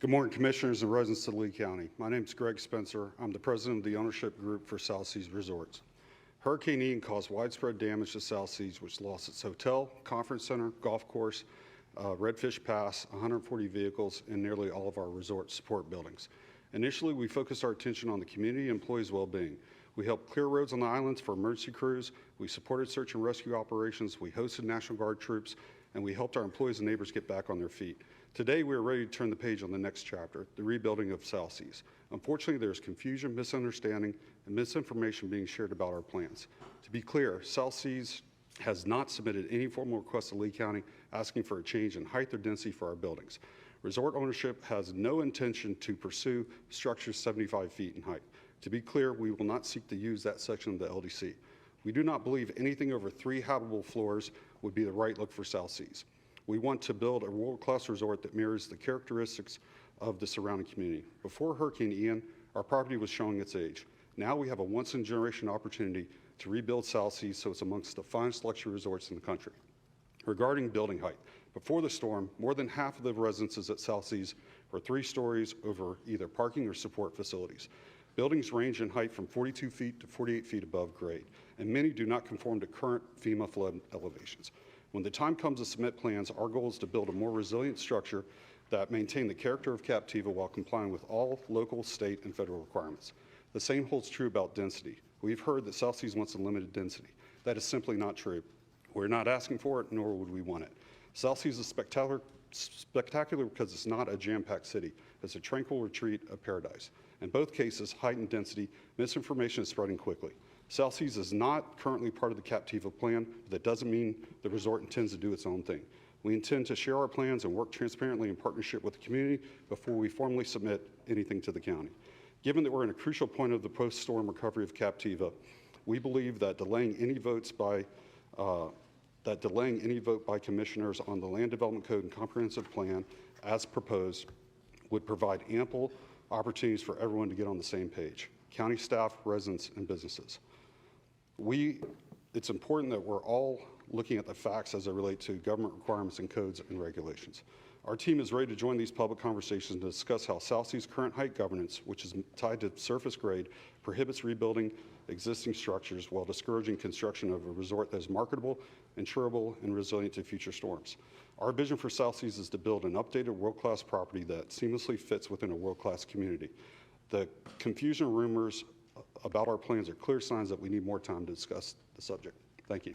Good morning, Commissioners and residents of Lee County. My name is Greg Spencer. I'm the president of the ownership group for South Seas Resorts. Hurricane Ian caused widespread damage to South Seas, which lost its hotel, conference center, golf course, Redfish Pass, 140 vehicles, and nearly all of our resort support buildings. Initially, we focused our attention on the community and employees' well-being. We helped clear roads on the islands for emergency crews. We supported search and rescue operations. We hosted National Guard troops, and we helped our employees and neighbors get back on their feet. Today, we are ready to turn the page on the next chapter, the rebuilding of South Seas. Unfortunately, there's confusion, misunderstanding, and misinformation being shared about our plans. To be clear, South Seas has not submitted any formal request to Lee County asking for a change in height or density for our buildings. Resort ownership has no intention to pursue structures 75 feet in height. To be clear, we will not seek to use that section of the LDC. We do not believe anything over 3 habitable floors would be the right look for South Seas. We want to build a world-class resort that mirrors the characteristics of the surrounding community. Before Hurricane Ian, our property was showing its age. Now we have a once-in-a-generation opportunity to rebuild South Seas so it's amongst the finest luxury resorts in the country. Regarding building height, before the storm, more than half of the residences at South Seas were 3 stories over either parking or support facilities. Buildings range in height from 42 feet to 48 feet above grade, and many do not conform to current FEMA flood elevations. When the time comes to submit plans, our goal is to build a more resilient structure that maintain the character of Captiva while complying with all local, state, and federal requirements. The same holds true about density. We've heard that South Seas wants a limited density. That is simply not true. We're not asking for it, nor would we want it. South Seas is spectacular because it's not a jam-packed city. It's a tranquil retreat of paradise. In both cases, height and density, misinformation is spreading quickly. South Seas is not currently part of the Captiva plan, but that doesn't mean the resort intends to do its own thing. We intend to share our plans and work transparently in partnership with the community before we formally submit anything to the county. Given that we're in a crucial point of the post-storm recovery of Captiva, we believe that delaying any vote by commissioners on the Land Development Code and Comprehensive Plan as proposed would provide ample opportunities for everyone to get on the same page, county staff, residents, and businesses. It's important that we're all looking at the facts as they relate to government requirements and codes and regulations. Our team is ready to join these public conversations to discuss how South Seas' current height governance, which is tied to surface grade, prohibits rebuilding existing structures while discouraging construction of a resort that is marketable, insurable, and resilient to future storms. Our vision for South Seas is to build an updated world-class property that seamlessly fits within a world-class community. The confusion rumors about our plans are clear signs that we need more time to discuss the subject. Thank you.